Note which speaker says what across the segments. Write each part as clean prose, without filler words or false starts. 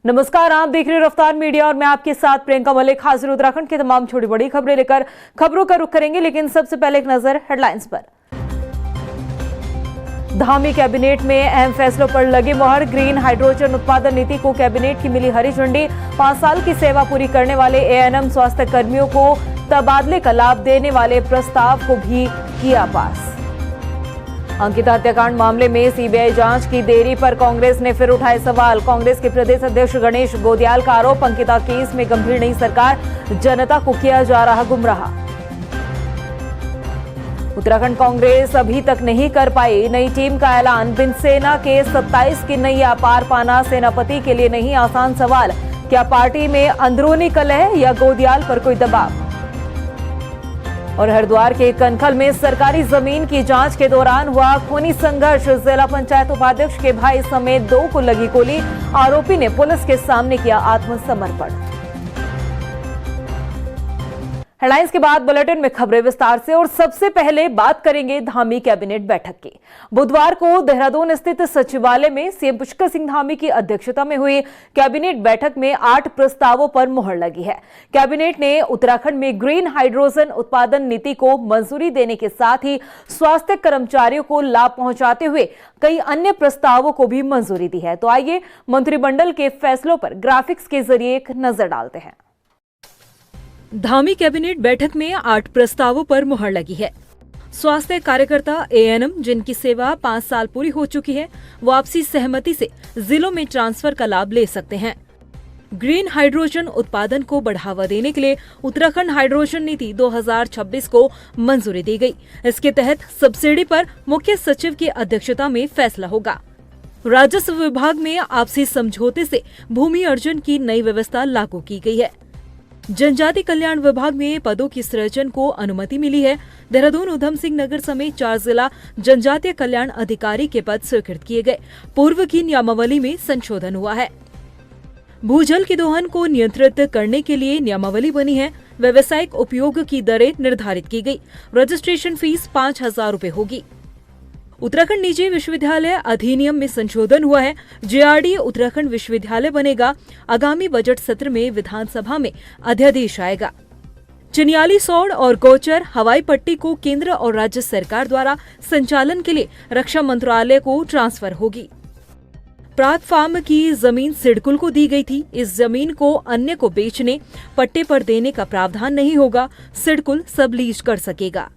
Speaker 1: नमस्कार, आप देख रहे हैं रफ्तार मीडिया और मैं आपके साथ प्रियंका मलिक हाजिर उत्तराखंड की तमाम छोटी बड़ी खबरें लेकर खबरों का रुख करेंगे। लेकिन सबसे पहले एक नजर हेडलाइंस पर। धामी कैबिनेट में अहम फैसलों पर लगी मोहर। ग्रीन हाइड्रोजन उत्पादन नीति को कैबिनेट की मिली हरी झंडी। 5 साल की सेवा पूरी करने वाले एएनएम स्वास्थ्य कर्मियों को तबादले का लाभ देने वाले प्रस्ताव को भी किया पास। अंकिता हत्याकांड मामले में सीबीआई जांच की देरी पर कांग्रेस ने फिर उठाए सवाल। कांग्रेस के प्रदेश अध्यक्ष गणेश गोदियाल का आरोप, अंकिता केस में गंभीर नहीं सरकार, जनता को किया जा रहा गुमराह। उत्तराखंड कांग्रेस अभी तक नहीं कर पाई नई टीम का ऐलान। बिन सेना के 27 की नैया पार पाना सेनापति के लिए नहीं आसान सवाल। क्या पार्टी में अंदरूनी कलह या गोदियाल पर कोई दबाव? और हरिद्वार के कनखल में सरकारी जमीन की जांच के दौरान हुआ खूनी संघर्ष। जिला पंचायत उपाध्यक्ष के भाई समेत 2 को लगी गोली। आरोपी ने पुलिस के सामने किया आत्मसमर्पण। हेडलाइंस के बाद बुलेटिन में खबरें विस्तार से। और सबसे पहले बात करेंगे धामी कैबिनेट बैठक की। बुधवार को देहरादून स्थित सचिवालय में सीएम पुष्कर सिंह धामी की अध्यक्षता में हुई कैबिनेट बैठक में 8 प्रस्तावों पर मुहर लगी है। कैबिनेट ने उत्तराखंड में ग्रीन हाइड्रोजन उत्पादन नीति को मंजूरी देने के साथ ही स्वास्थ्य कर्मचारियों को लाभ पहुंचाते हुए कई अन्य प्रस्तावों को भी मंजूरी दी है। तो आइए मंत्रिमंडल के फैसलों पर ग्राफिक्स के जरिए एक नजर डालते हैं। धामी कैबिनेट बैठक में 8 प्रस्तावों पर मुहर लगी है। स्वास्थ्य कार्यकर्ता एएनएम जिनकी सेवा 5 साल पूरी हो चुकी है, वो आपसी सहमति से जिलों में ट्रांसफर का लाभ ले सकते हैं। ग्रीन हाइड्रोजन उत्पादन को बढ़ावा देने के लिए उत्तराखंड हाइड्रोजन नीति 2026 को मंजूरी दी गई। इसके तहत सब्सिडी पर मुख्य सचिव की अध्यक्षता में फैसला होगा। राजस्व विभाग में आपसी समझौते से भूमि अर्जन की नई व्यवस्था लागू की गई है। जनजाति कल्याण विभाग में पदों की सृजन को अनुमति मिली है। देहरादून, उधम सिंह नगर समेत 4 जिला जनजातीय कल्याण अधिकारी के पद स्वीकृत किए गए। पूर्व की नियमावली में संशोधन हुआ है। भूजल की दोहन को नियंत्रित करने के लिए नियमावली बनी है। व्यावसायिक उपयोग की दरें निर्धारित की गई। रजिस्ट्रेशन फीस 5,000 रुपए होगी। उत्तराखंड निजी विश्वविद्यालय अधिनियम में संशोधन हुआ है। जेआरडी उत्तराखंड विश्वविद्यालय बनेगा। आगामी बजट सत्र में विधानसभा में अध्यादेश आएगा। चिन्याली सौड़ और गौचर हवाई पट्टी को केंद्र और राज्य सरकार द्वारा संचालन के लिए रक्षा मंत्रालय को ट्रांसफर होगी। प्राग फार्म की जमीन सिडकुल को दी गई थी। इस जमीन को अन्य को बेचने, पट्टे पर देने का प्रावधान नहीं होगा। सिडकुल सब लीज कर सकेगा।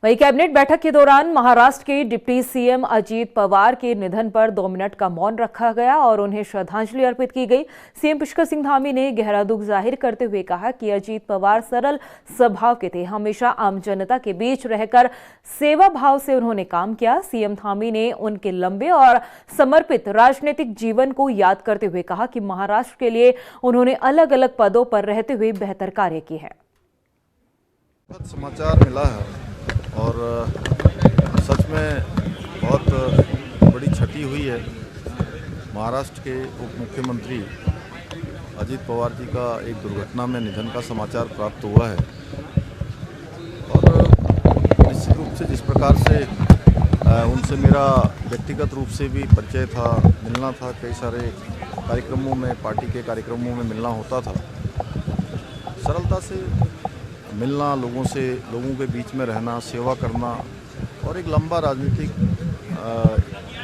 Speaker 1: वहीं कैबिनेट बैठक के दौरान महाराष्ट्र के डिप्टी सीएम अजीत पवार के निधन पर 2 मिनट का मौन रखा गया और उन्हें श्रद्धांजलि अर्पित की गई। सीएम पुष्कर सिंह धामी ने गहरा दुख जाहिर करते हुए कहा कि अजीत पवार सरल स्वभाव के थे। हमेशा आम जनता के बीच रहकर सेवा भाव से उन्होंने काम किया। सीएम धामी ने उनके लंबे और समर्पित राजनीतिक जीवन को याद करते हुए कहा कि महाराष्ट्र के लिए उन्होंने अलग अलग पदों पर रहते हुए बेहतर कार्य किए हैं।
Speaker 2: समाचार मिला है और सच में बहुत बड़ी क्षति हुई है। महाराष्ट्र के उप मुख्यमंत्री अजीत पवार जी का एक दुर्घटना में निधन का समाचार प्राप्त हुआ है और निश्चित रूप से जिस प्रकार से उनसे मेरा व्यक्तिगत रूप से भी परिचय था, मिलना था, कई सारे कार्यक्रमों में, पार्टी के कार्यक्रमों में मिलना होता था। सरलता से मिलना, लोगों से, लोगों के बीच में रहना, सेवा करना और एक लंबा राजनीतिक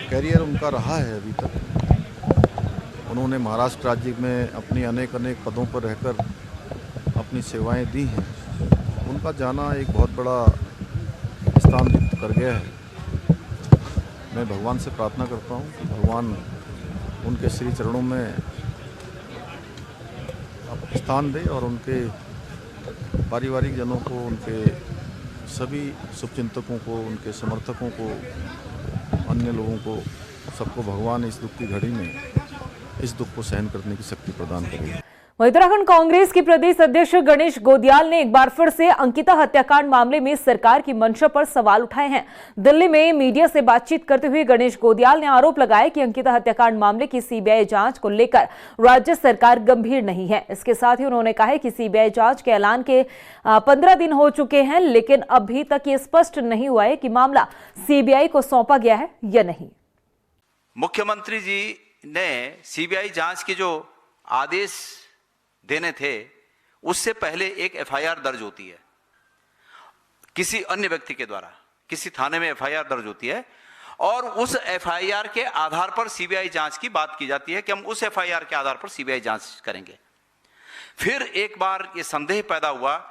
Speaker 2: कैरियर उनका रहा है अभी तक। उन्होंने महाराष्ट्र राज्य में अपनी अनेक पदों पर रहकर अपनी सेवाएं दी हैं। उनका जाना एक बहुत बड़ा स्थान रिक्त कर गया है। मैं भगवान से प्रार्थना करता हूं कि भगवान उनके श्री चरणों में स्थान दे और उनके पारिवारिक जनों को, उनके सभी शुभचिंतकों को, उनके समर्थकों को, अन्य लोगों को, सबको भगवान इस दुख की घड़ी में इस दुख को सहन करने की शक्ति प्रदान करेगा।
Speaker 1: उत्तराखंड कांग्रेस के प्रदेश अध्यक्ष गणेश गोदियाल ने एक बार फिर से अंकिता हत्याकांड मामले में सरकार की मंशा पर सवाल उठाए हैं। दिल्ली में मीडिया से बातचीत करते हुए गणेश गोदियाल ने आरोप लगाया कि अंकिता हत्याकांड मामले की सीबीआई जांच को लेकर राज्य सरकार गंभीर नहीं है। इसके साथ ही उन्होंने कहा कि सीबीआई जांच के ऐलान के 15 दिन हो चुके हैं, लेकिन अभी तक ये स्पष्ट नहीं हुआ है कि मामला सीबीआई को सौंपा गया है या नहीं।
Speaker 3: मुख्यमंत्री जी ने सीबीआई जांच की जो आदेश देने थे उससे पहले एक एफआईआर दर्ज होती है किसी अन्य व्यक्ति के द्वारा, किसी थाने में एफआईआर दर्ज होती है और उस एफआईआर के आधार पर सीबीआई जांच की बात की जाती है कि हम उस एफआईआर के आधार पर सीबीआई जांच करेंगे। फिर एक बार ये संदेह पैदा हुआ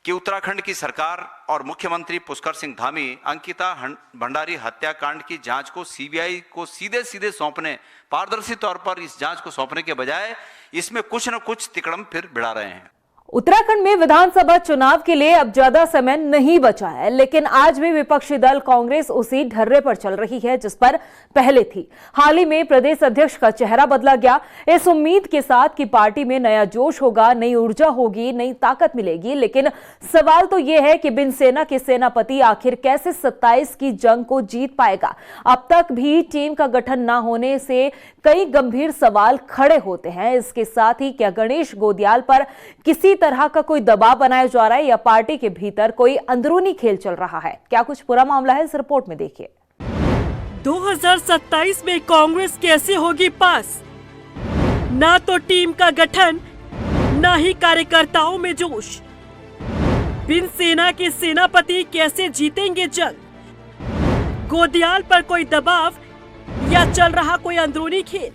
Speaker 3: कि उत्तराखंड की सरकार और मुख्यमंत्री पुष्कर सिंह धामी अंकिता भंडारी हत्याकांड की जांच को सीबीआई को सीधे सीधे सौंपने, पारदर्शी तौर पर इस जांच को सौंपने के बजाय इसमें कुछ न कुछ तिकड़म फिर भिड़ा रहे हैं।
Speaker 1: उत्तराखंड में विधानसभा चुनाव के लिए अब ज्यादा समय नहीं बचा है, लेकिन आज भी विपक्षी दल कांग्रेस उसी ढर्रे पर चल रही है जिस पर पहले थी। हाल ही में प्रदेश अध्यक्ष का चेहरा बदला गया, इस उम्मीद के साथ कि पार्टी में नया जोश होगा, नई ऊर्जा होगी, नई ताकत मिलेगी। लेकिन सवाल तो यह है कि बिन सेना के सेनापति आखिर कैसे 27 की जंग को जीत पाएगा। अब तक भी टीम का गठन न होने से कई गंभीर सवाल खड़े होते हैं। इसके साथ ही क्या गणेश गोदियाल पर किसी तरह का कोई दबाव बनाया जा रहा है या पार्टी के भीतर कोई अंदरूनी खेल चल रहा है? क्या कुछ पूरा मामला है, इस रिपोर्ट में देखिए।
Speaker 4: 2027 में कांग्रेस कैसे होगी पास? ना तो टीम का गठन, ना ही कार्यकर्ताओं में जोश। बिन सेना के सेनापति कैसे जीतेंगे जंग? गोदियाल पर कोई दबाव या चल रहा कोई अंदरूनी खेल?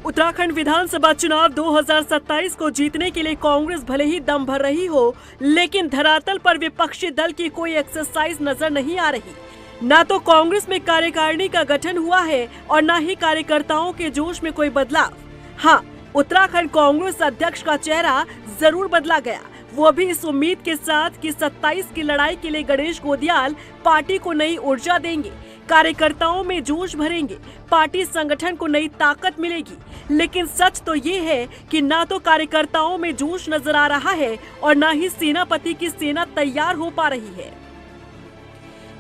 Speaker 4: उत्तराखंड विधानसभा चुनाव 2027 को जीतने के लिए कांग्रेस भले ही दम भर रही हो, लेकिन धरातल पर विपक्षी दल की कोई एक्सरसाइज नजर नहीं आ रही। ना तो कांग्रेस में कार्यकारिणी का गठन हुआ है और ना ही कार्यकर्ताओं के जोश में कोई बदलाव। हाँ, उत्तराखंड कांग्रेस अध्यक्ष का चेहरा जरूर बदला गया, वो भी इस उम्मीद के साथ कि 27 की लड़ाई के लिए गणेश गोदियाल पार्टी को नई ऊर्जा देंगे, कार्यकर्ताओं में जोश भरेंगे, पार्टी संगठन को नई ताकत मिलेगी। लेकिन सच तो ये है कि ना तो कार्यकर्ताओं में जोश नजर आ रहा है और ना ही सेनापति की सेना तैयार हो पा रही है।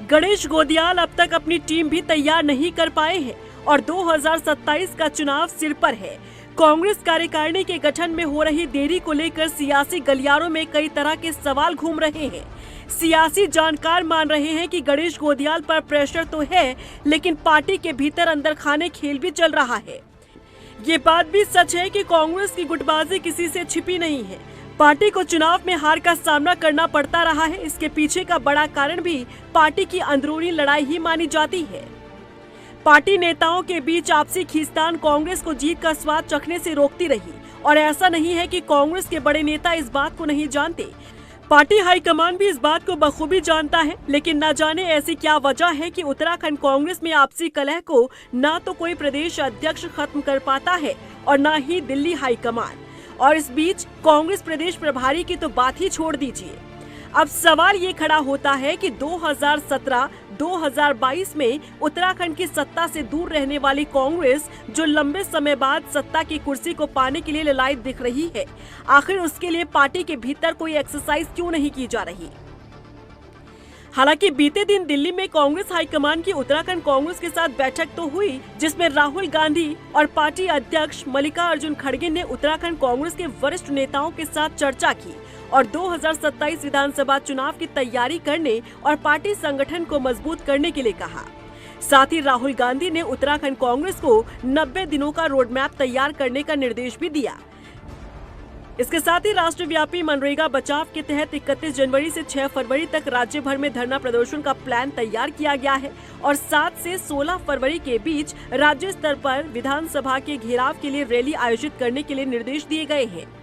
Speaker 4: गणेश गोदियाल अब तक अपनी टीम भी तैयार नहीं कर पाए हैं और 2027 का चुनाव सिर पर है। कांग्रेस कार्यकारिणी के गठन में हो रही देरी को लेकर सियासी गलियारों में कई तरह के सवाल घूम रहे हैं। सियासी जानकार मान रहे हैं कि गणेश गोदियाल पर प्रेशर तो है, लेकिन पार्टी के भीतर अंदर खाने खेल भी चल रहा है। ये बात भी सच है कि कांग्रेस की गुटबाजी किसी से छिपी नहीं है। पार्टी को चुनाव में हार का सामना करना पड़ता रहा है। इसके पीछे का बड़ा कारण भी पार्टी की अंदरूनी लड़ाई ही मानी जाती है। पार्टी नेताओं के बीच आपसी खींचतान कांग्रेस को जीत का स्वाद चखने से रोकती रही और ऐसा नहीं है कि कांग्रेस के बड़े नेता इस बात को नहीं जानते। पार्टी हाईकमान भी इस बात को बखूबी जानता है, लेकिन न जाने ऐसी क्या वजह है कि उत्तराखंड कांग्रेस में आपसी कलह को ना तो कोई प्रदेश अध्यक्ष खत्म कर पाता है और न ही दिल्ली हाईकमान। और इस बीच कांग्रेस प्रदेश प्रभारी की तो बात ही छोड़ दीजिए। अब सवाल ये खड़ा होता है कि 2017-2022 में उत्तराखंड की सत्ता से दूर रहने वाली कांग्रेस जो लंबे समय बाद सत्ता की कुर्सी को पाने के लिए ललायत दिख रही है, आखिर उसके लिए पार्टी के भीतर कोई एक्सरसाइज क्यों नहीं की जा रही? हालांकि बीते दिन दिल्ली में कांग्रेस हाईकमान की उत्तराखंड कांग्रेस के साथ बैठक तो हुई, जिसमें राहुल गांधी और पार्टी अध्यक्ष मल्लिकार्जुन खड़गे ने उत्तराखंड कांग्रेस के वरिष्ठ नेताओं के साथ चर्चा की और 2027 विधानसभा चुनाव की तैयारी करने और पार्टी संगठन को मजबूत करने के लिए कहा। साथ ही राहुल गांधी ने उत्तराखंड कांग्रेस को 90 दिनों का रोड मैप तैयार करने का निर्देश भी दिया। इसके साथ ही राष्ट्रव्यापी मनरेगा बचाव के तहत 31 जनवरी से 6 फरवरी तक राज्य भर में धरना प्रदर्शन का प्लान तैयार किया गया है और 7 से 16 फरवरी के बीच राज्य स्तर पर विधानसभा के घेराव के लिए रैली आयोजित करने के लिए निर्देश दिए गए हैं।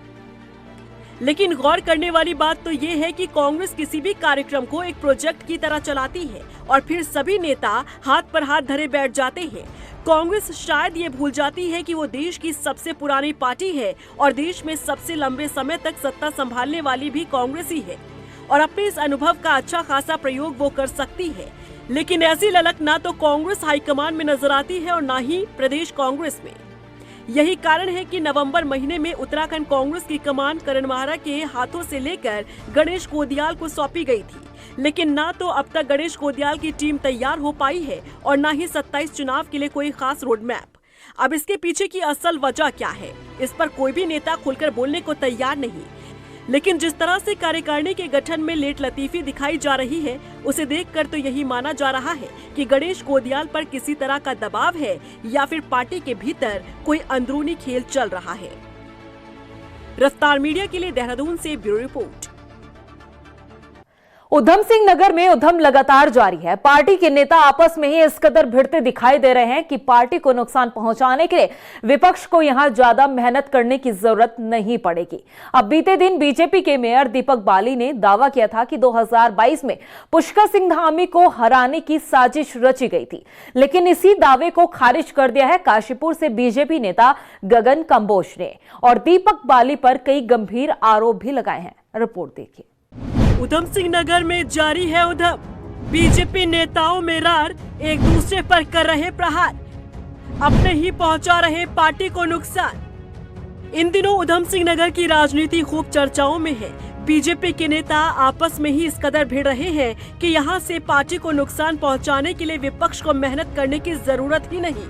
Speaker 4: लेकिन गौर करने वाली बात तो ये है कि कांग्रेस किसी भी कार्यक्रम को एक प्रोजेक्ट की तरह चलाती है और फिर सभी नेता हाथ पर हाथ धरे बैठ जाते हैं। कांग्रेस शायद ये भूल जाती है कि वो देश की सबसे पुरानी पार्टी है और देश में सबसे लंबे समय तक सत्ता संभालने वाली भी कांग्रेस ही है और अपने इस अनुभव का अच्छा खासा प्रयोग वो कर सकती है। लेकिन ऐसी ललक ना तो कांग्रेस हाईकमान में नजर आती है और ना ही प्रदेश कांग्रेस में। यही कारण है कि नवंबर महीने में उत्तराखंड कांग्रेस की कमान करण माहरा के हाथों से लेकर गणेश गोदियाल को सौंपी गई थी, लेकिन ना तो अब तक गणेश गोदियाल की टीम तैयार हो पाई है और ना ही 27 चुनाव के लिए कोई खास रोड मैप। अब इसके पीछे की असल वजह क्या है, इस पर कोई भी नेता खुलकर बोलने को तैयार नहीं। लेकिन जिस तरह से कार्यकारिणी के गठन में लेट लतीफी दिखाई जा रही है, उसे देखकर तो यही माना जा रहा है कि गणेश गोदियाल पर किसी तरह का दबाव है या फिर पार्टी के भीतर कोई अंदरूनी खेल चल रहा है। रफ्तार मीडिया के लिए देहरादून से ब्यूरो रिपोर्ट।
Speaker 1: उधम सिंह नगर में उधम लगातार जारी है। पार्टी के नेता आपस में ही इस कदर भिड़ते दिखाई दे रहे हैं कि पार्टी को नुकसान पहुंचाने के लिए विपक्ष को यहां ज्यादा मेहनत करने की जरूरत नहीं पड़ेगी। अब बीते दिन बीजेपी के मेयर दीपक बाली ने दावा किया था कि 2022 में पुष्कर सिंह धामी को हराने की साजिश रची गई थी, लेकिन इसी दावे को खारिज कर दिया है काशीपुर से बीजेपी नेता गगन कंबोज ने, और दीपक बाली पर कई गंभीर आरोप भी लगाए हैं। रिपोर्ट देखिए।
Speaker 4: उधम सिंह नगर में जारी है उधम। बीजेपी नेताओं में रार, एक दूसरे पर कर रहे प्रहार, अपने ही पहुंचा रहे पार्टी को नुकसान। इन दिनों उधम सिंह नगर की राजनीति खूब चर्चाओं में है। बीजेपी के नेता आपस में ही इस कदर भिड़ रहे हैं कि यहां से पार्टी को नुकसान पहुंचाने के लिए विपक्ष को मेहनत करने की जरूरत ही नहीं।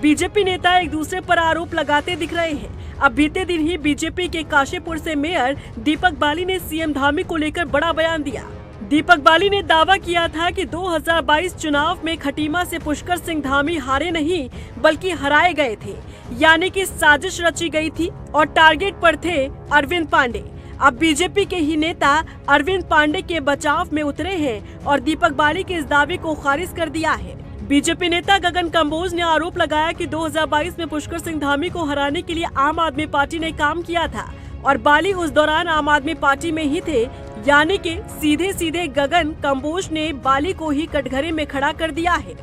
Speaker 4: बीजेपी नेता एक दूसरे पर आरोप लगाते दिख रहे हैं। अब बीते दिन ही बीजेपी के काशीपुर से मेयर दीपक बाली ने सीएम धामी को लेकर बड़ा बयान दिया। दीपक बाली ने दावा किया था कि 2022 चुनाव में खटीमा से पुष्कर सिंह धामी हारे नहीं बल्कि हराए गए थे, यानी कि साजिश रची गई थी और टारगेट पर थे अरविंद पांडे। अब बीजेपी के ही नेता अरविंद पांडे के बचाव में उतरे हैं और दीपक बाली के इस दावे को खारिज कर दिया है। बीजेपी नेता गगन कंबोज ने आरोप लगाया कि 2022 में पुष्कर सिंह धामी को हराने के लिए आम आदमी पार्टी ने काम किया था और बाली उस दौरान आम आदमी पार्टी में ही थे, यानी कि सीधे सीधे गगन कंबोज ने बाली को ही कटघरे में खड़ा कर दिया है।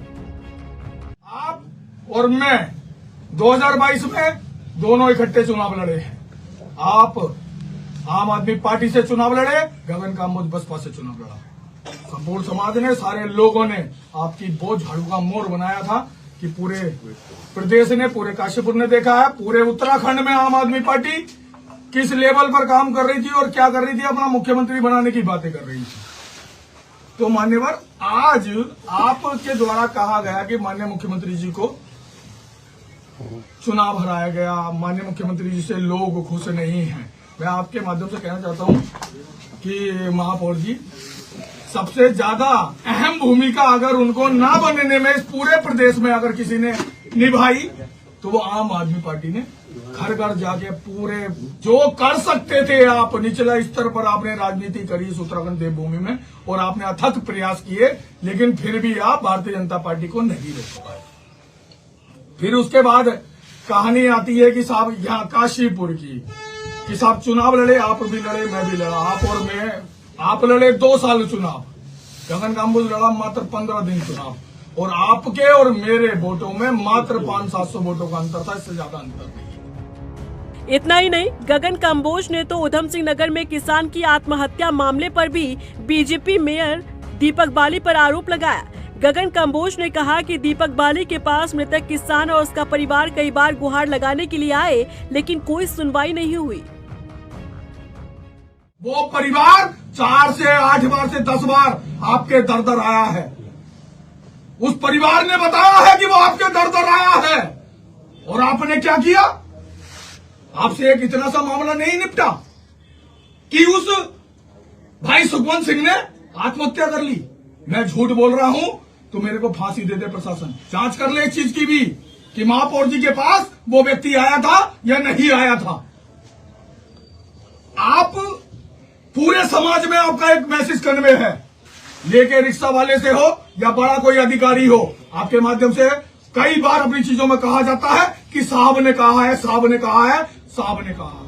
Speaker 5: आप और मैं 2022 में दोनों इकट्ठे चुनाव लड़े हैं। आप आम आदमी पार्टी से चुनाव लड़े, गगन कंबोज बसपा से चुनाव लड़ा। संपूर्ण समाज ने, सारे लोगों ने आपकी बहुत झाड़ू का मोर बनाया था कि पूरे प्रदेश ने, पूरे काशीपुर ने देखा है, पूरे उत्तराखंड में आम आदमी पार्टी किस लेवल पर काम कर रही थी और क्या कर रही थी, अपना मुख्यमंत्री बनाने की बातें कर रही थी। तो मान्यवर, आज आपके द्वारा कहा गया कि माननीय मुख्यमंत्री जी को चुनाव हराया गया, माननीय मुख्यमंत्री जी से लोग खुश नहीं हैं। मैं आपके माध्यम से कहना चाहता हूं कि महापौर जी, सबसे ज्यादा अहम भूमिका अगर उनको ना बनने में इस पूरे प्रदेश में अगर किसी ने निभाई तो वो आम आदमी पार्टी ने। घर घर जाके पूरे जो कर सकते थे आप निचला स्तर पर आपने राजनीति करी इस उत्तराखंड देवभूमि में, और आपने अथक प्रयास किए, लेकिन फिर भी आप भारतीय जनता पार्टी को नहीं रोक पाए। फिर उसके बाद कहानी आती है कि साहब यहाँ काशीपुर की कि साहब चुनाव लड़े, आप भी लड़े, मैं भी लड़ा, आप और मैं, आप लड़े 2 साल चुनाव, गगन कंबोज लड़ा मात्र 15 दिन चुनाव, और आपके और मेरे वोटों में मात्र 500-700 वोटों का अंतर था, इससे ज्यादा अंतर नहीं।
Speaker 4: इतना ही नहीं, गगन कंबोज ने तो उधम सिंह नगर में किसान की आत्महत्या मामले पर भी बीजेपी मेयर दीपक बाली पर आरोप लगाया। गगन कंबोज ने कहा कि दीपक बाली के पास मृतक किसान और उसका परिवार कई बार गुहार लगाने के लिए आए, लेकिन कोई सुनवाई नहीं हुई।
Speaker 5: वो परिवार 4 से 8 बार से 10 बार आपके दर दर आया है। उस परिवार ने बताया है कि वो आपके दर दर आया है, और आपने क्या किया? आपसे एक इतना सा मामला नहीं निपटा कि उस भाई सुखवंत सिंह ने आत्महत्या कर ली। मैं झूठ बोल रहा हूं तो मेरे को फांसी दे दे प्रशासन। जांच कर ले इस चीज की भी कि महापौर जी के पास वो व्यक्ति आया था या नहीं आया था। आप पूरे समाज में आपका एक मैसेज कन्वे है, लेके रिक्शा वाले से हो या बड़ा कोई अधिकारी हो, आपके माध्यम से कई बार अपनी चीजों में कहा जाता है कि साहब ने कहा है, साहब ने कहा है, साहब ने कहा है।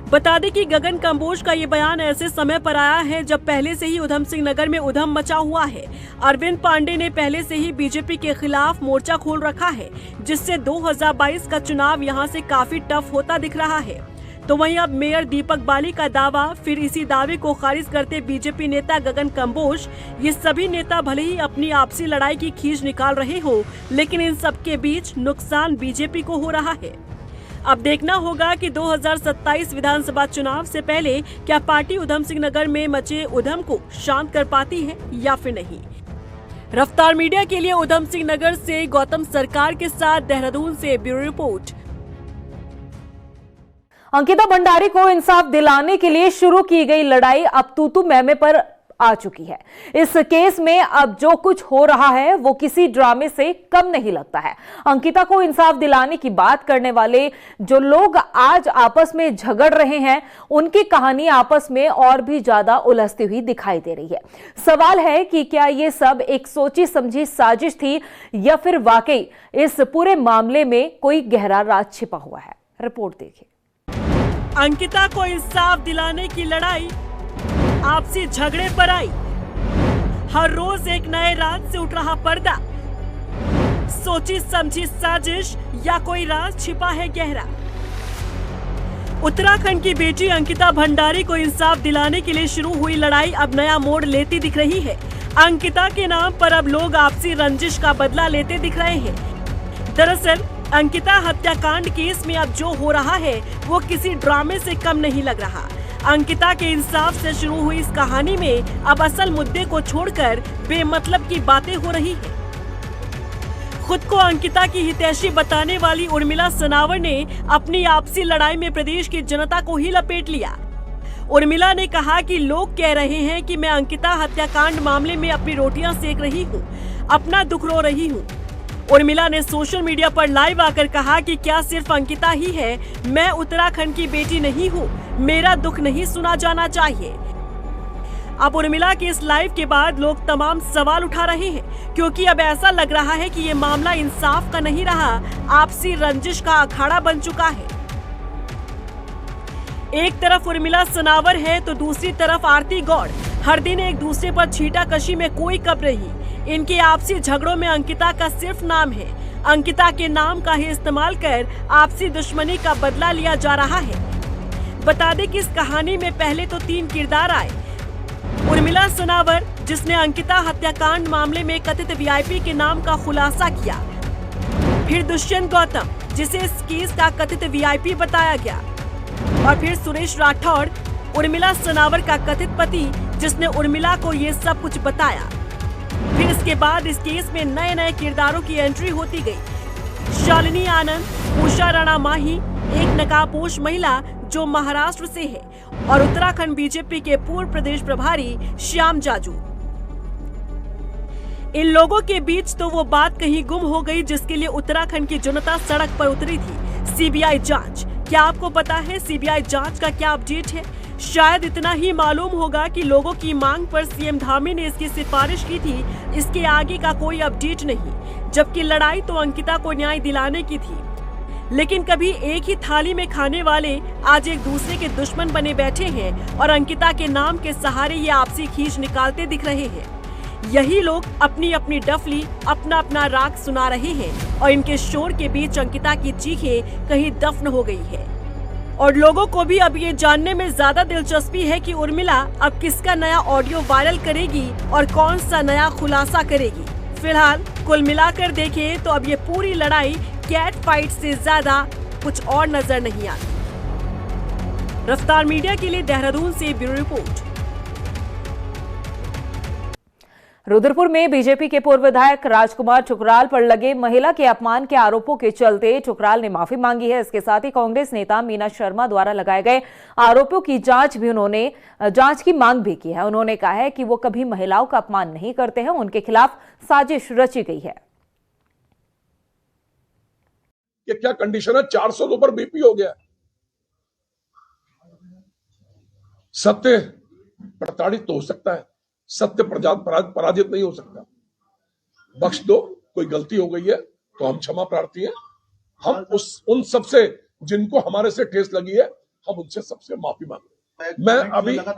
Speaker 4: बता दें कि गगन कंबोज का ये बयान ऐसे समय पर आया है जब पहले से ही उधम सिंह नगर में उधम मचा हुआ है। अरविंद पांडे ने पहले से ही बीजेपी के खिलाफ मोर्चा खोल रखा है, जिससे 2022 का चुनाव यहां से काफी टफ होता दिख रहा है। तो वहीं अब मेयर दीपक बाली का दावा, फिर इसी दावे को खारिज करते बीजेपी नेता गगन कंबोज, ये सभी नेता भले ही अपनी आपसी लड़ाई की खींच निकाल रहे हो, लेकिन इन सबके बीच नुकसान बीजेपी को हो रहा है। अब देखना होगा कि 2027 विधानसभा चुनाव से पहले क्या पार्टी उधम सिंह नगर में मचे उधम को शांत कर पाती है या फिर नहीं। रफ्तार मीडिया के लिए उधम सिंह नगर से गौतम सरकार के साथ देहरादून से ब्यूरो रिपोर्ट।
Speaker 1: अंकिता भंडारी को इंसाफ दिलाने के लिए शुरू की गई लड़ाई अब तू मैमे पर आ चुकी है। इस केस में अब जो कुछ हो रहा है वो किसी ड्रामे से कम नहीं लगता है। अंकिता को इंसाफ दिलाने की बात करने वाले जो लोग आज आपस में झगड़ रहे हैं, उनकी कहानी आपस में और भी ज्यादा उलझती हुई दिखाई दे रही है। सवाल है कि क्या ये सब एक सोची समझी साजिश थी या फिर वाकई इस पूरे मामले में कोई गहरा राज छिपा हुआ है। रिपोर्ट देखिए।
Speaker 4: अंकिता को इंसाफ दिलाने की लड़ाई आपसी झगड़े पर आई। हर रोज एक नए राज से उठ रहा पर्दा। सोची समझी साजिश या कोई राज छिपा है गहरा। उत्तराखंड की बेटी अंकिता भंडारी को इंसाफ दिलाने के लिए शुरू हुई लड़ाई अब नया मोड़ लेती दिख रही है। अंकिता के नाम पर अब लोग आपसी रंजिश का बदला लेते दिख रहे हैं। दरअसल अंकिता हत्याकांड केस में अब जो हो रहा है वो किसी ड्रामे से कम नहीं लग रहा। अंकिता के इंसाफ से शुरू हुई इस कहानी में अब असल मुद्दे को छोड़कर बेमतलब की बातें हो रही हैं। खुद को अंकिता की हितैषी बताने वाली उर्मिला सनावर ने अपनी आपसी लड़ाई में प्रदेश की जनता को ही लपेट लिया। उर्मिला ने कहा कि लोग कह रहे हैं कि मैं अंकिता हत्याकांड मामले में अपनी रोटियां सेक रही हूं, अपना दुख रो रही हूं। उर्मिला ने सोशल मीडिया पर लाइव आकर कहा कि क्या सिर्फ अंकिता ही है, मैं उत्तराखंड की बेटी नहीं हूँ, मेरा दुख नहीं सुना जाना चाहिए। अब उर्मिला के इस लाइव के बाद लोग तमाम सवाल उठा रहे हैं, क्योंकि अब ऐसा लग रहा है कि ये मामला इंसाफ का नहीं रहा, आपसी रंजिश का अखाड़ा बन चुका है। एक तरफ उर्मिला सनावर है तो दूसरी तरफ आरती गौड़। हर दिन एक दूसरे पर छींटाकशी में कोई कब नहीं। इनके आपसी झगड़ों में अंकिता का सिर्फ नाम है। अंकिता के नाम का ही इस्तेमाल कर आपसी दुश्मनी का बदला लिया जा रहा है। बता दें कि इस कहानी में पहले तो 3 किरदार आए। उर्मिला सनावर, जिसने अंकिता हत्याकांड मामले में कथित वीआईपी के नाम का खुलासा किया। फिर दुष्यंत गौतम, जिसे इस केस का कथित वीआईपी बताया गया। और फिर सुरेश राठौड़, उर्मिला सनावर का कथित पति, जिसने उर्मिला को ये सब कुछ बताया। फिर इसके बाद इस केस में नए नए किरदारों की एंट्री होती गई। शालिनी आनंद, उषा राणा माही, एक नकाबपोश महिला जो महाराष्ट्र से है, और उत्तराखंड बीजेपी के पूर्व प्रदेश प्रभारी श्याम जाजू। इन लोगों के बीच तो वो बात कहीं गुम हो गई जिसके लिए उत्तराखंड की जनता सड़क पर उतरी थी। सीबीआई जांच। क्या आपको पता है सीबीआई जांच का क्या अपडेट है? शायद इतना ही मालूम होगा कि लोगों की मांग पर सीएम धामी ने इसकी सिफारिश की थी। इसके आगे का कोई अपडेट नहीं। जबकि लड़ाई तो अंकिता को न्याय दिलाने की थी, लेकिन कभी एक ही थाली में खाने वाले आज एक दूसरे के दुश्मन बने बैठे हैं और अंकिता के नाम के सहारे ये आपसी खींच निकालते दिख रहे हैं। यही लोग अपनी अपनी डफली, अपना अपना राग सुना रहे हैं और इनके शोर के बीच अंकिता की चीखें कहीं दफन हो गई है। और लोगों को भी अब ये जानने में ज्यादा दिलचस्पी है कि उर्मिला अब किसका नया ऑडियो वायरल करेगी और कौन सा नया खुलासा करेगी। फिलहाल कुल मिलाकर देखें तो अब ये पूरी लड़ाई कैट फाइट से ज्यादा कुछ और नजर नहीं आती। रफ्तार मीडिया के लिए देहरादून से ब्यूरो रिपोर्ट।
Speaker 1: रुद्रपुर में बीजेपी के पूर्व विधायक राजकुमार ठुकराल पर लगे महिला के अपमान के आरोपों के चलते ठुकराल ने माफी मांगी है। इसके साथ ही कांग्रेस नेता मीना शर्मा द्वारा लगाए गए आरोपों की जांच की मांग भी की है। उन्होंने कहा है कि वो कभी महिलाओं का अपमान नहीं करते हैं, उनके खिलाफ साजिश रची गई है।
Speaker 6: ये क्या कंडीशन है? 400 के ऊपर बीपी हो गया। सत्य प्रताड़ित तो हो सकता है, सत्य पराजित नहीं हो सकता। बख्श दो, कोई गलती हो गई है तो हम क्षमा प्रार्थी हैं। हम उन सबसे जिनको हमारे से ठेस लगी है, हम उनसे सबसे माफी मांगते हैं। मैं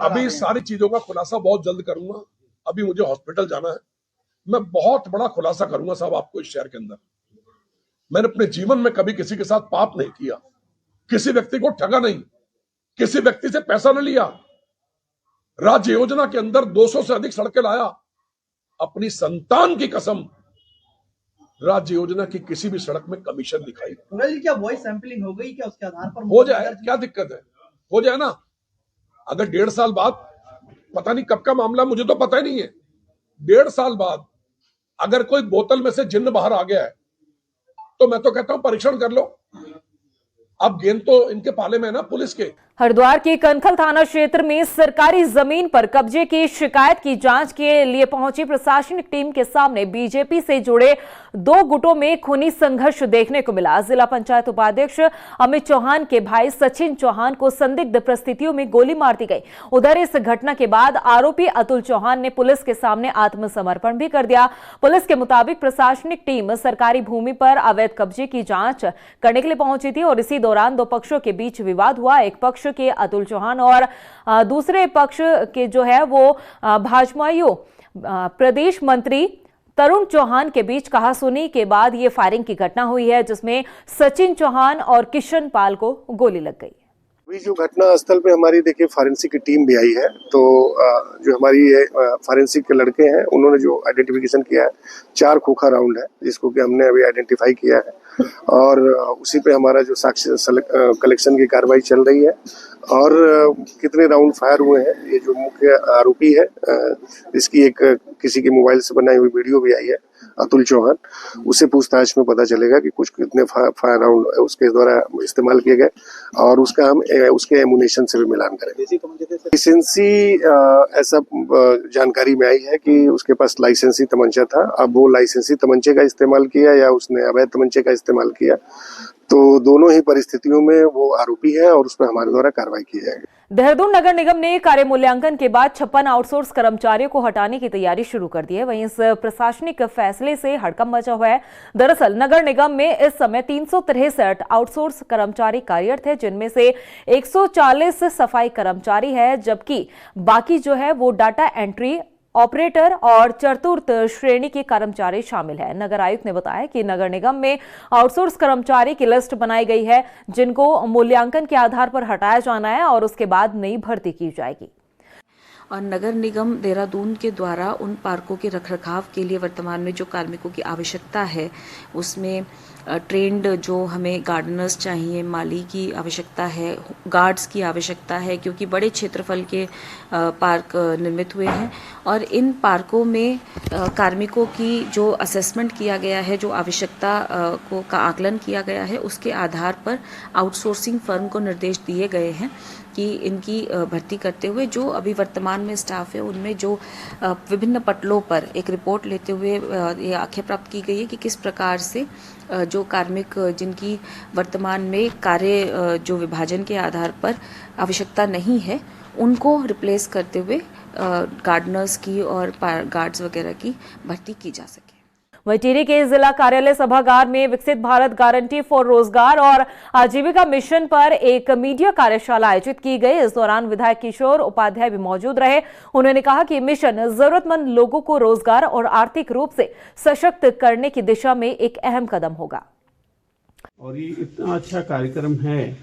Speaker 6: अभी सारी चीजों का खुलासा बहुत जल्द करूंगा। अभी मुझे हॉस्पिटल जाना है। मैं बहुत बड़ा खुलासा करूंगा साहब आपको इस शहर के अंदर। मैंने अपने जीवन में कभी किसी के साथ पाप नहीं किया, किसी व्यक्ति को ठगा नहीं, किसी व्यक्ति से पैसा न लिया। राज्य योजना के अंदर 200 से अधिक सड़कें लाया। अपनी संतान की कसम, राज्य योजना की किसी भी सड़क में कमीशन दिखाई।
Speaker 7: क्या वॉइस सैंपलिंग हो गई? क्या उसके आधार पर
Speaker 6: हो जाए? क्या दिक्कत है? हो जाए ना। अगर 1.5 साल बाद, पता नहीं कब का मामला, मुझे तो पता ही नहीं है, 1.5 साल बाद अगर कोई बोतल में से जिन्न बाहर आ गया है तो मैं तो कहता हूं परीक्षण कर लो। अब गेंद तो इनके पाले में है ना, पुलिस के।
Speaker 1: हरिद्वार के कनखल थाना क्षेत्र में सरकारी जमीन पर कब्जे की शिकायत की जांच के लिए पहुंची प्रशासनिक टीम के सामने बीजेपी से जुड़े 2 गुटों में खूनी संघर्ष देखने को मिला। जिला पंचायत उपाध्यक्ष अमित चौहान के भाई सचिन चौहान को संदिग्ध परिस्थितियों में गोली मार दी गई। उधर इस घटना के बाद आरोपी अतुल चौहान ने पुलिस के सामने आत्मसमर्पण भी कर दिया। पुलिस के मुताबिक प्रशासनिक टीम सरकारी भूमि पर अवैध कब्जे की जांच करने के लिए पहुंची थी और इसी दौरान 2 पक्षों के बीच विवाद हुआ। एक पक्ष के अतुल चौहान और दूसरे पक्ष के जो है वो भाजपाइयों प्रदेश मंत्री तरुण चौहान के बीच कहासुनी के बाद ये फायरिंग की घटना हुई है, जिसमें सचिन चौहान और किशन पाल को गोली लग गई।
Speaker 8: अभी जो घटना स्थल पे हमारी देखिए फॉरेंसिक की टीम भी आई है, तो जो हमारी फॉरेंसिक के लड़के हैं उन्होंने जो आइडेंटिफिकेशन किया है 4 खोखा राउंड है, जिसको कि हमने अभी आइडेंटिफाई किया है और उसी पे हमारा जो साक्ष्य कलेक्शन की कार्रवाई चल रही है। और कितने राउंड फायर हुए हैं, ये जो मुख्य आरोपी है इसकी एक किसी के मोबाइल से बनाई हुई वीडियो भी आई है, अतुल चौहान, उससे पूछताछ में पता चलेगा कि कुछ कितने फायर राउंड उसके द्वारा इस्तेमाल किए गए और उसका हम उसके एमुनेशन से भी मिलान करेंगे। लाइसेंसी ऐसा जानकारी में आई है कि उसके पास लाइसेंसी तमंचा था। अब वो लाइसेंसी तमंचे का इस्तेमाल किया या उसने अवैध तमंचे का इस्तेमाल किया, तो दोनों ही परिस्थितियों में वो आरोपी है और उस पर हमारे द्वारा कार्रवाई की जाएगी।
Speaker 1: देहरादून नगर निगम ने कार्य मूल्यांकन के बाद 56 आउटसोर्स कर्मचारियों को हटाने की तैयारी शुरू कर दी है। वहीं इस प्रशासनिक फैसले से हड़कंप मचा हुआ है। दरअसल नगर निगम में इस समय 363 आउटसोर्स कर्मचारी कार्यरत है, जिनमें से 140 सफाई कर्मचारी है, जबकि बाकी जो है वो डाटा एंट्री ऑपरेटर और चतुर्थ श्रेणी के कर्मचारी शामिल है। नगर आयुक्त ने बताया कि नगर निगम में आउटसोर्स कर्मचारी की लिस्ट बनाई गई है, जिनको मूल्यांकन के आधार पर हटाया जाना है और उसके बाद नई भर्ती की जाएगी।
Speaker 9: और नगर निगम देहरादून के द्वारा उन पार्कों के रखरखाव के लिए वर्तमान में जो कार्मिकों की आवश्यकता है, उसमें ट्रेंड जो हमें गार्डनर्स चाहिए, माली की आवश्यकता है, गार्ड्स की आवश्यकता है, क्योंकि बड़े क्षेत्रफल के पार्क निर्मित हुए हैं और इन पार्कों में कार्मिकों की जो असेसमेंट किया गया है, जो आवश्यकता का आकलन किया गया है, उसके आधार पर आउटसोर्सिंग फर्म को निर्देश दिए गए हैं कि इनकी भर्ती करते हुए जो अभी वर्तमान में स्टाफ है उनमें जो विभिन्न पटलों पर एक रिपोर्ट लेते हुए ये आख्या प्राप्त की गई है कि किस प्रकार से जो कार्मिक जिनकी वर्तमान में कार्य जो विभाजन के आधार पर आवश्यकता नहीं है, उनको रिप्लेस करते हुए गार्डनर्स की और गार्ड्स वगैरह की भर्ती की जा सके।
Speaker 1: वहीं टिहरी के जिला कार्यालय सभागार में विकसित भारत गारंटी फॉर रोजगार और आजीविका मिशन पर एक मीडिया कार्यशाला आयोजित की गई। इस दौरान विधायक किशोर उपाध्याय भी मौजूद रहे। उन्होंने कहा कि मिशन जरूरतमंद लोगों को रोजगार और आर्थिक रूप से सशक्त करने की दिशा में एक अहम कदम होगा।
Speaker 10: और ये इतना अच्छा कार्यक्रम है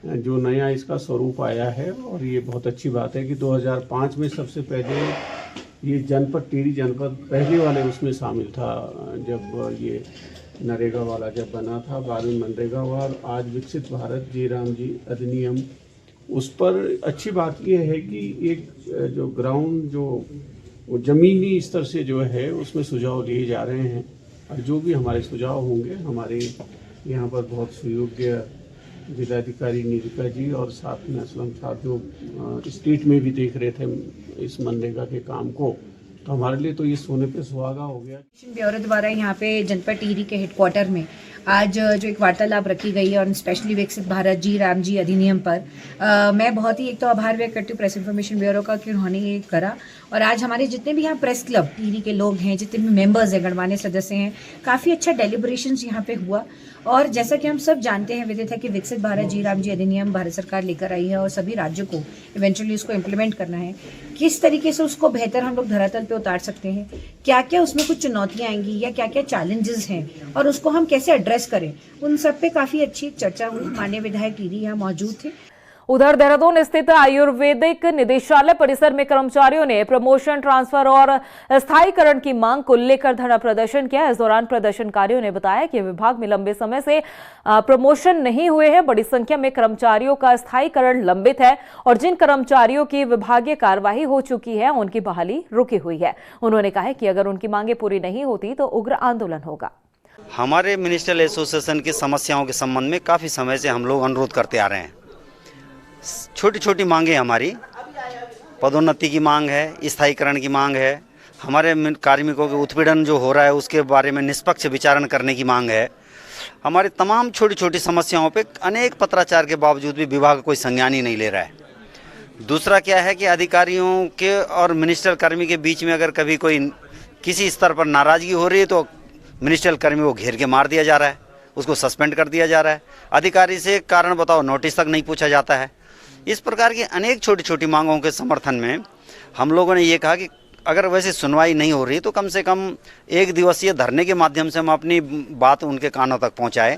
Speaker 10: जो नया इसका स्वरूप आया है और ये बहुत अच्छी बात है कि 2005 में सबसे पहले ये जनपद टिहरी जनपद पहले वाले उसमें शामिल था, जब ये नरेगा वाला जब बना था, बाद में मनरेगा हुआ और आज विकसित भारत जी राम जी अधिनियम, उस पर अच्छी बात ये है कि एक जो ग्राउंड जो ज़मीनी स्तर से जो है उसमें सुझाव लिए जा रहे हैं और जो भी हमारे सुझाव होंगे, हमारे यहाँ पर बहुत सुयोग्य जिलाधिकारी निधिका जी और साथ में असलम साहब जो स्टेट में भी देख रहे थे इस मनरेगा के काम को, तो हमारे लिए तो ये सोने पे सुहागा हो गया।
Speaker 11: ब्यूरो द्वारा यहाँ पे जनपद टिहरी के हेडक्वार्टर में आज जो एक वार्तालाप रखी गई है और स्पेशली विकसित भारत जी राम जी अधिनियम पर मैं बहुत ही एक तो आभार व्यक्त करती हूँ प्रेस इन्फॉर्मेशन ब्यूरो का कि उन्होंने ये करा। और आज हमारे जितने भी यहाँ प्रेस क्लब टिहरी के लोग हैं, जितने भी मेंबर्स हैं, गणमान्य सदस्य हैं, काफ़ी अच्छा डेलिब्रेशंस यहाँ पे हुआ। और जैसा कि हम सब जानते हैं, विदित है कि विकसित भारत जी राम जी अधिनियम भारत सरकार लेकर आई है और सभी राज्यों को इवेंचुअली उसको इम्प्लीमेंट करना है। किस तरीके से उसको बेहतर हम लोग धरातल पे उतार सकते हैं, क्या क्या उसमें कुछ चुनौतियाँ आएंगी या क्या क्या चैलेंजेस हैं और उसको हम कैसे एड्रेस करें, उन सब पे काफ़ी अच्छी चर्चा हुई। माननीय विधायक टिहरी यहाँ मौजूद थे।
Speaker 1: उधर देहरादून स्थित आयुर्वेदिक निदेशालय परिसर में कर्मचारियों ने प्रमोशन, ट्रांसफर और स्थायीकरण की मांग को लेकर धरना प्रदर्शन किया। इस दौरान प्रदर्शनकारियों ने बताया कि विभाग में लंबे समय से प्रमोशन नहीं हुए हैं, बड़ी संख्या में कर्मचारियों का स्थायीकरण लंबित है और जिन कर्मचारियों की विभागीय कार्यवाही हो चुकी है उनकी बहाली रुकी हुई है। उन्होंने कहा कि अगर उनकी मांगे पूरी नहीं होती तो उग्र आंदोलन होगा।
Speaker 12: हमारे मिनिस्ट्रियल एसोसिएशन की समस्याओं के संबंध में काफ़ी समय से हम लोग अनुरोध करते आ रहे हैं। छोटी छोटी मांगें हमारी, पदोन्नति की मांग है, स्थायीकरण की मांग है, हमारे कार्मिकों के उत्पीड़न जो हो रहा है उसके बारे में निष्पक्ष विचारण करने की मांग है। हमारी तमाम छोटी छोटी समस्याओं पे अनेक पत्राचार के बावजूद भी विभाग कोई संज्ञान ही नहीं ले रहा है। दूसरा क्या है कि अधिकारियों के और मिनिस्ट्रियल कर्मी के बीच में अगर कभी कोई किसी स्तर पर नाराज़गी हो रही है तो मिनिस्ट्रियल कर्मी को घेर के मार दिया जा रहा है, उसको सस्पेंड कर दिया जा रहा है। अधिकारी से कारण बताओ नोटिस तक नहीं पूछा जाता है। इस प्रकार की अनेक छोटी छोटी मांगों के समर्थन में हम लोगों ने ये कहा कि अगर वैसे सुनवाई नहीं हो रही तो कम से कम एक दिवसीय धरने के माध्यम से हम अपनी बात उनके कानों तक पहुंचाएं।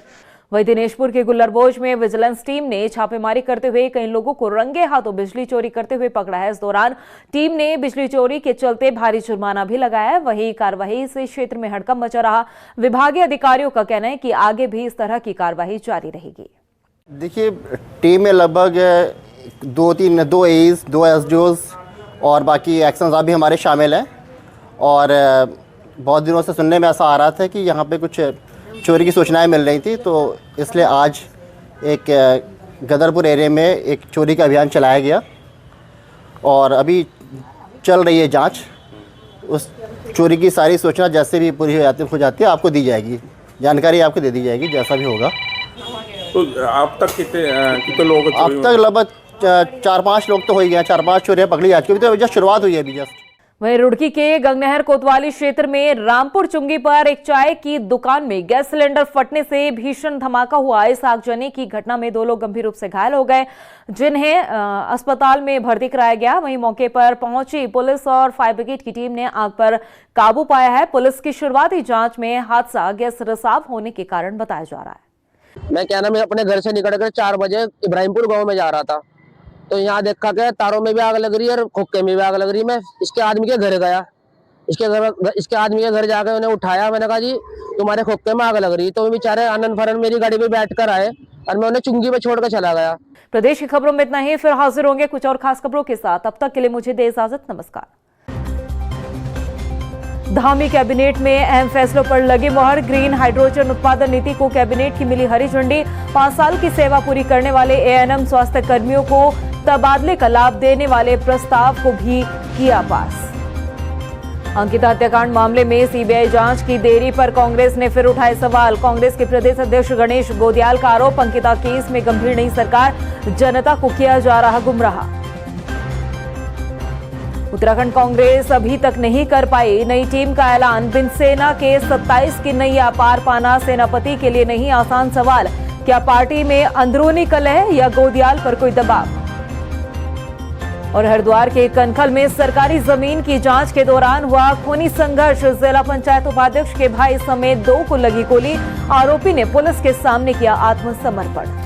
Speaker 1: वहीं दिनेशपुर के गुल्लरबोज में विजिलेंस टीम ने छापेमारी करते हुए कई लोगों को रंगे हाथों बिजली चोरी करते हुए पकड़ा है। इस दौरान टीम ने बिजली चोरी के चलते भारी जुर्माना भी लगाया है। वहीं कार्रवाई से क्षेत्र में हड़कंप मचा रहा। विभागीय अधिकारियों का कहना है कि आगे भी इस तरह की कार्रवाई जारी रहेगी।
Speaker 13: देखिए, टीम में लगभग 2 एज 2 एसडीओज और बाकी एक्शन भी हमारे शामिल हैं। और बहुत दिनों से सुनने में ऐसा आ रहा था कि यहाँ पे कुछ चोरी की सूचनाएं मिल रही थी, तो इसलिए आज एक गदरपुर एरिया में एक चोरी का अभियान चलाया गया और अभी चल रही है जांच। उस चोरी की सारी सूचना जैसे भी पूरी हो जाती है आपको दी जाएगी, जानकारी आपको दे दी जाएगी जैसा भी होगा।
Speaker 6: तो आप तक कितने लोग?
Speaker 13: अब तक लगभग 4-5 लोग तो हो ही गए, 4-5 चोरियाँ पकड़ी जा चुकी, तो जस्ट शुरुआत हुई है अभी जस्ट।
Speaker 1: वहीं रुड़की के गंगनहर कोतवाली क्षेत्र में रामपुर चुंगी पर एक चाय की दुकान में गैस सिलेंडर फटने से भीषण धमाका हुआ। इस आगजनी की घटना में 2 लोग गंभीर रूप से घायल हो गए, जिन्हें अस्पताल में भर्ती कराया गया। वहीं मौके पर पहुंची पुलिस और फायर ब्रिगेड की टीम ने आग पर काबू पाया है। पुलिस की शुरुआती जांच में हादसा गैस रिसाव होने के कारण बताया जा रहा है।
Speaker 14: मैं क्या नाम है अपने घर से निकलकर 4 बजे इब्राहिमपुर गाँव में जा रहा था, तो यहाँ देखा कि तारों में भी आग लग रही है और खोखे में भी आग लग रही है। मैं इसके आदमी के घर गया, इसके आदमी के घर जाकर उन्हें उठाया। मैंने कहा जी तुम्हारे खोखे में आग लग रही है, तो बेचारे आनंद फरन मेरी गाड़ी में बैठ कर आए और मैं उन्हें चुंगी में छोड़कर चला गया।
Speaker 1: प्रदेश की खबरों में इतना ही, फिर हाजिर होंगे कुछ और खास खबरों के साथ। अब तक के लिए मुझे दे इजाजत, नमस्कार। धामी कैबिनेट में अहम फैसलों पर लगी मोहर। ग्रीन हाइड्रोजन उत्पादन नीति को कैबिनेट की मिली हरी झंडी। 5 साल की सेवा पूरी करने वाले एएनएम स्वास्थ्य कर्मियों को तबादले का लाभ देने वाले प्रस्ताव को भी किया पास। अंकिता हत्याकांड मामले में सीबीआई जांच की देरी पर कांग्रेस ने फिर उठाए सवाल। कांग्रेस के प्रदेश अध्यक्ष गणेश गोदियाल का आरोप, अंकिता केस में गंभीर नहीं सरकार, जनता को किया जा रहा गुमराह। उत्तराखंड कांग्रेस अभी तक नहीं कर पाई नई टीम का ऐलान। बिन सेना के 27 की नैया पार पाना सेनापति के लिए नहीं आसान सवाल। क्या पार्टी में अंदरूनी कलह या गोदियाल पर कोई दबाव? और हरिद्वार के कनखल में सरकारी जमीन की जांच के दौरान हुआ खूनी संघर्ष। जिला पंचायत उपाध्यक्ष के भाई समेत 2 को लगी गोली। आरोपी ने पुलिस के सामने किया आत्मसमर्पण।